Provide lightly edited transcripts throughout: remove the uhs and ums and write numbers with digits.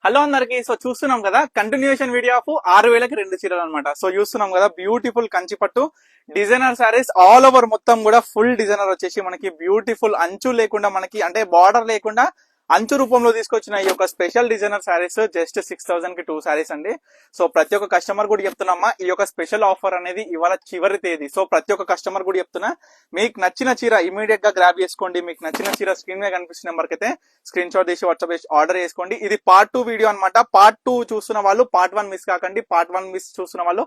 Hello అందరికి. So చూస్తున్నాం కదా, కంటిన్యూషన్ వీడియో ఆఫ్ 6,000కి 2 చీరలు అనమాట. సో చూస్తున్నాం కదా, బ్యూటిఫుల్ కంచిపట్టు డిజైనర్ సారీస్ ఆల్ ఓవర్ మొత్తం కూడా ఫుల్ డిజైనర్ వచ్చేసి మనకి బ్యూటిఫుల్ అంచు లేకుండా, మనకి అంటే బార్డర్ లేకుండా అంచు రూపంలో తీసుకొచ్చిన ఈ యొక్క స్పెషల్ డిజైనర్ సారీస్ జస్ట్ 6,000 కి 2 సారీస్ అండి. సో ప్రతి ఒక్క కస్టమర్ కూడా చెప్తున్నామా, ఈ యొక్క స్పెషల్ ఆఫర్ అనేది ఇవాళ చివరి తేదీ. సో ప్రతి ఒక్క కస్టమర్ కూడా చెప్తున్నా, మీకు నచ్చిన చీర ఇమీడియట్ గా గ్రాబ్ చేసుకోండి. మీకు నచ్చిన చీర స్క్రీన్ మీద కనిపిస్తున్న నెంబర్ కి అయితే స్క్రీన్ షాట్ తీసి వాట్సాప్ చేసి ఆర్డర్ చేసుకోండి. ఇది పార్ట్ 2 వీడియో అనమాట. పార్ట్ 2 చూస్తున్న వాళ్ళు పార్ట్ 1 మిస్ కాకండి. పార్ట్ 1 మిస్ చూస్తున్న వాళ్ళు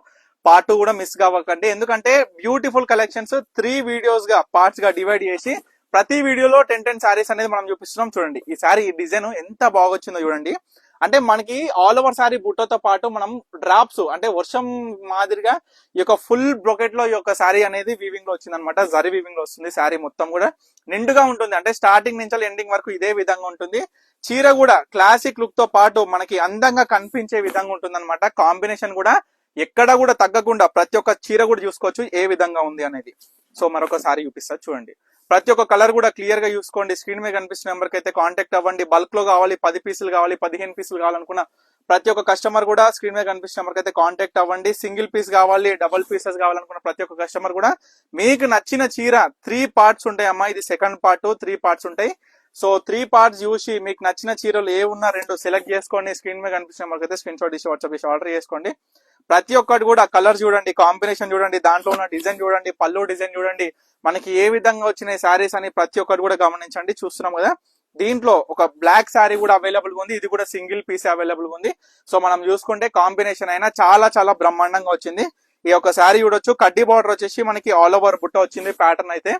పార్ట్ 2 కూడా మిస్ కావకండి. ఎందుకంటే బ్యూటిఫుల్ కలెక్షన్స్ 3 వీడియోస్ గా పార్ట్స్ గా డివైడ్ చేసి ప్రతి వీడియోలో 10 సారీస్ అనేది మనం చూపిస్తున్నాం. చూడండి ఈ సారీ, ఈ డిజైన్ ఎంత బాగొచ్చిందో చూడండి. అంటే మనకి ఆల్ ఓవర్ సారీ బుట్టతో పాటు మనం డ్రాప్స్ అంటే వర్షం మాదిరిగా ఈ యొక్క ఫుల్ బ్రొకెట్ లో ఈ యొక్క సారీ అనేది వీవింగ్ లో వచ్చింది అనమాట. జరీ వీవింగ్ లో వస్తుంది. సారీ మొత్తం కూడా నిండుగా ఉంటుంది. అంటే స్టార్టింగ్ నుంచి ఎండింగ్ వరకు ఇదే విధంగా ఉంటుంది. చీర కూడా క్లాసిక్ లుక్ తో పాటు మనకి అందంగా కనిపించే విధంగా ఉంటుంది అనమాట. కాంబినేషన్ కూడా ఎక్కడ కూడా తగ్గకుండా ప్రతి ఒక్క చీర కూడా చూసుకోవచ్చు ఏ విధంగా ఉంది అనేది. సో మరొకసారి చూపిస్తా చూడండి. ప్రతి ఒక్క కలర్ కూడా క్లియర్ గా చూసుకోండి. స్క్రీన్ మీద కనిపిస్తున్న నెంబర్ కి అయితే కాంటాక్ట్ అవ్వండి. బల్క్ లో కావాలి, 10 పీసులు కావాలి, 15 పీసులు కావాలనుకున్న ప్రతి ఒక్క కస్టమర్ కూడా స్క్రీన్ మీద కనిపిస్తున్న నెంబర్ కి అయితే కాంటాక్ట్ అవ్వండి. సింగిల్ పీస్ కావాలి, డబుల్ పీసెస్ కావాలనుకున్న ప్రతి ఒక్క కస్టమర్ కూడా మీకు నచ్చిన చీర 3 పార్ట్స్ ఉంటాయి అమ్మా. ఇది సెకండ్ పార్ట్, 3 పార్ట్స్ ఉంటాయి. సో 3 పార్ట్స్ చూసి మీకు నచ్చిన చీరలు ఏ ఉన్నా 2 సెలెక్ట్ చేసుకోండి. స్క్రీన్ మీద కనిపిస్తున్న నెంబర్ కి అయితే స్క్రీన్ షాట్ తీసి వాట్సాప్ చేసి ఆర్డర్ చేసుకోండి. ప్రతి ఒక్కటి కూడా కలర్ చూడండి, కాంబినేషన్ చూడండి, దాంట్లో ఉన్న డిజైన్ చూడండి, పళ్ళు డిజైన్ చూడండి, మనకి ఏ విధంగా వచ్చినాయి సారీస్ అని ప్రతి ఒక్కటి కూడా గమనించండి. చూస్తున్నాం కదా, దీంట్లో ఒక బ్లాక్ సారీ కూడా అవైలబుల్ ఉంది. ఇది కూడా సింగిల్ పీస్ అవైలబుల్ ఉంది. సో మనం చూసుకుంటే కాంబినేషన్ అయినా చాలా చాలా బ్రహ్మాండంగా వచ్చింది. ఈ యొక్క సారీ చూడొచ్చు. కడ్డీ బార్డర్ వచ్చేసి మనకి ఆల్ ఓవర్ బుట్ట వచ్చింది ప్యాటర్న్ అయితే.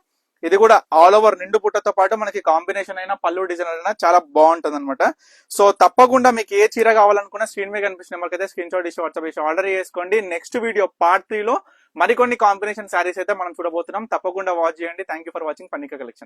ఇది కూడా ఆల్ ఓవర్ నిండు బుట్టతో పాటు మనకి కాంబినేషన్ అయినా పళ్ళు డిజైన్ అయినా చాలా బాగుంటుంది అనమాట. సో తప్పకుండా మీకు ఏ చీర కావాలనుకున్నా స్క్రీన్ మీద కనిపిస్తున్న నెంబర్కి అయితే స్క్రీన్ షాట్ ఇచ్చి వాట్సాప్ చేసి ఆర్డర్ చేసుకోండి. నెక్స్ట్ వీడియో పార్ట్ 3 లో మరికొన్ని కాంబినేషన్ సారీస్ అయితే మనం చూడబోతున్నాం. తప్పకుండా వాచ్ చేయండి. థ్యాంక్ యూ ఫర్ వాచింగ్ పన్నిక కలెక్షన్.